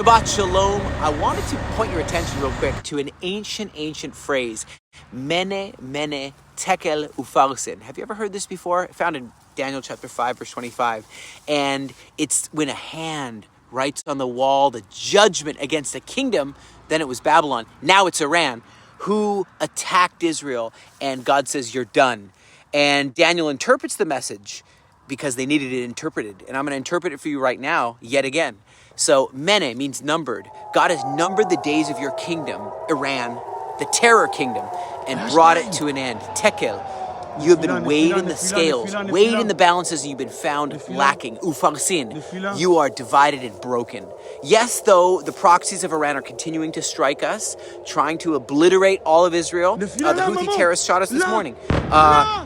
Shabbat Shalom. I wanted to point your attention real quick to an ancient phrase, Mene, Mene, Tekel, Ufarsin. Have you ever heard this before? Found in Daniel chapter 5, verse 25. And it's when a hand writes on the wall the judgment against a kingdom, then it was Babylon, now it's Iran, who attacked Israel, and God says, you're done. And Daniel interprets the message because they needed it interpreted. And I'm going to interpret it for you right now, yet again. So, Mene means numbered. God has numbered the days of your kingdom, Iran, the terror kingdom, and brought it to an end. Tekel, you have been weighed in the scales, weighed in the balances, and you've been found lacking. Ufarsin, you are divided and broken. Yes, though, the proxies of Iran are continuing to strike us, trying to obliterate all of Israel. The Houthi terrorists shot us this morning.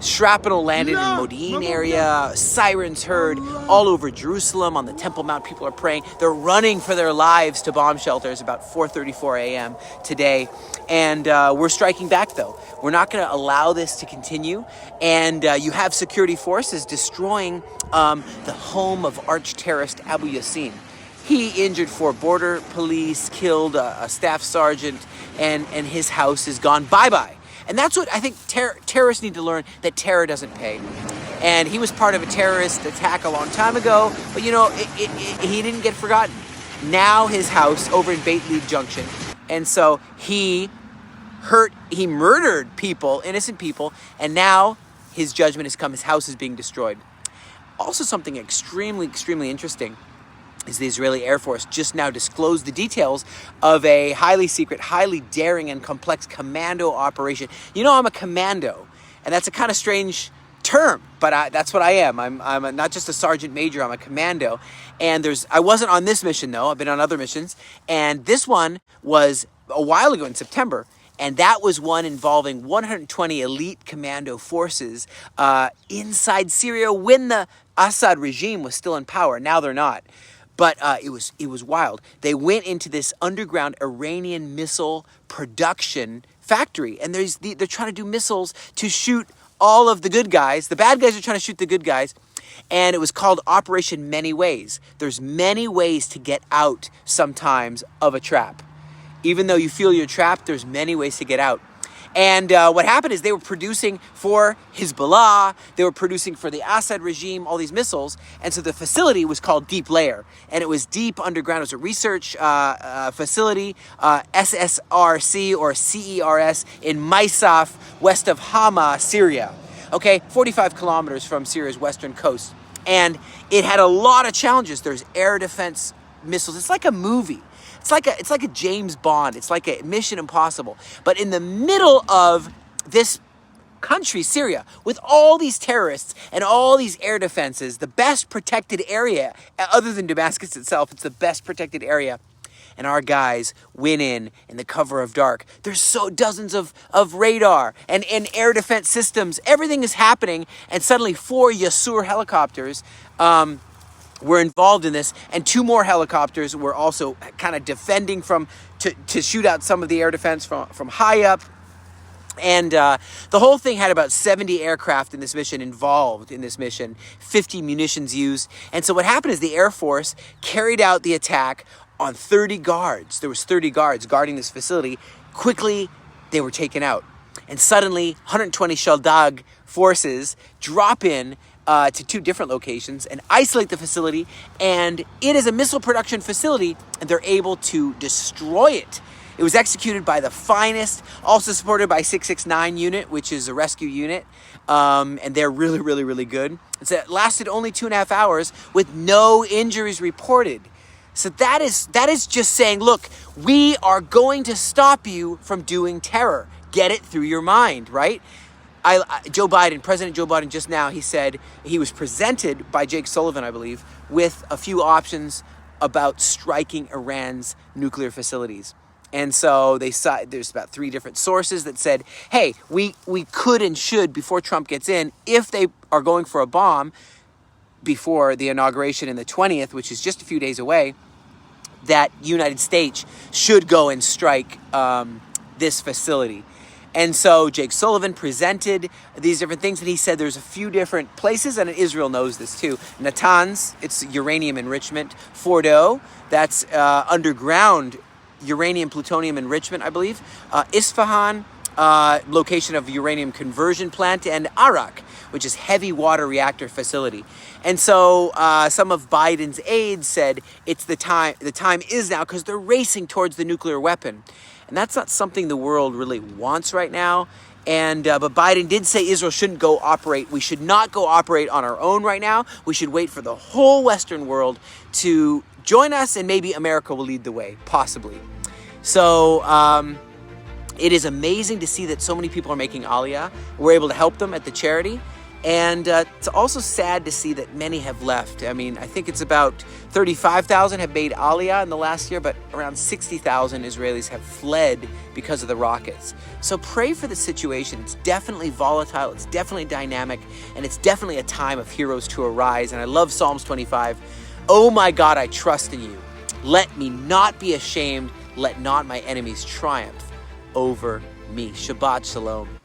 Shrapnel landed in Modi'in area, sirens heard all over Jerusalem on the Temple Mount. People are praying. They're running for their lives to bomb shelters about 4:34 a.m. today. And we're striking back, though. We're not going to allow this to continue. And you have security forces destroying the home of arch-terrorist Abu Yassin. He injured 4 border police, killed a staff sergeant, and his house is gone bye-bye. And that's what I think terrorists need to learn, that terror doesn't pay. And he was part of a terrorist attack a long time ago, but he didn't get forgotten. Now his house over in Beit Lead Junction, and so he murdered people, innocent people, and now his judgment has come. His house is being destroyed. Also, something extremely interesting is the Israeli Air Force just now disclosed the details of a highly secret, highly daring, and complex commando operation. You know, I'm a commando, and that's a kind of strange term, but that's what I am. I'm not just a sergeant major, I'm a commando. And I wasn't on this mission, though. I've been on other missions. And this one was a while ago in September. And that was one involving 120 elite commando forces inside Syria when the Assad regime was still in power. Now they're not. But it was wild. They went into this underground Iranian missile production factory, and they're trying to do missiles to shoot all of the good guys. The bad guys are trying to shoot the good guys, and it was called Operation Many Ways. There's many ways to get out sometimes of a trap. Even though you feel you're trapped, there's many ways to get out. And what happened is they were producing for Hezbollah, they were producing for the Assad regime, all these missiles. And so the facility was called Deep Layer. And it was deep underground. It was a research facility, SSRC or CERS in Maisaf, west of Hama, Syria. Okay, 45 kilometers from Syria's western coast. And it had a lot of challenges. There's air defense missiles. It's like a movie. It's like a James Bond. It's like a Mission Impossible. But in the middle of this country, Syria, with all these terrorists and all these air defenses, the best protected area, other than Damascus itself, it's the best protected area. And our guys went in the cover of dark. There's dozens of radar and air defense systems. Everything is happening. And suddenly 4 Yasur helicopters were involved in this, and 2 more helicopters were also kind of defending to shoot out some of the air defense from high up. And the whole thing had about 70 aircraft in this mission involved in this mission, 50 munitions used. And so what happened is the Air Force carried out the attack on 30 guards. There was 30 guards guarding this facility. Quickly, they were taken out. And suddenly, 120 Shaldag forces drop in to 2 different locations and isolate the facility. And it is a missile production facility, and they're able to destroy it. It was executed by the finest, also supported by 669 unit, which is a rescue unit. And they're really good. It lasted only 2.5 hours with no injuries reported. So that is just saying, look, we are going to stop you from doing terror. Get it through your mind, right? President Joe Biden just now, he said he was presented by Jake Sullivan, I believe, with a few options about striking Iran's nuclear facilities. And so there's about 3 different sources that said, hey, we could and should, before Trump gets in, if they are going for a bomb before the inauguration in the 20th, which is just a few days away, that United States should go and strike this facility. And so Jake Sullivan presented these different things, and he said there's a few different places, and Israel knows this too. Natanz, it's uranium enrichment. Fordo, that's underground uranium plutonium enrichment, I believe. Isfahan, location of uranium conversion plant, and Arak, which is heavy water reactor facility. And so some of Biden's aides said it's the time is now, because they're racing towards the nuclear weapon. And that's not something the world really wants right now. And but Biden did say Israel shouldn't go operate. We should not go operate on our own right now. We should wait for the whole Western world to join us, and maybe America will lead the way, possibly. So it is amazing to see that so many people are making Aliyah. We're able to help them at the charity. And it's also sad to see that many have left. I mean, I think it's about 35,000 have made Aliyah in the last year, but around 60,000 Israelis have fled because of the rockets. So pray for the situation. It's definitely volatile, it's definitely dynamic, and it's definitely a time of heroes to arise. And I love Psalms 25. Oh my God, I trust in you. Let me not be ashamed. Let not my enemies triumph over me. Shabbat Shalom.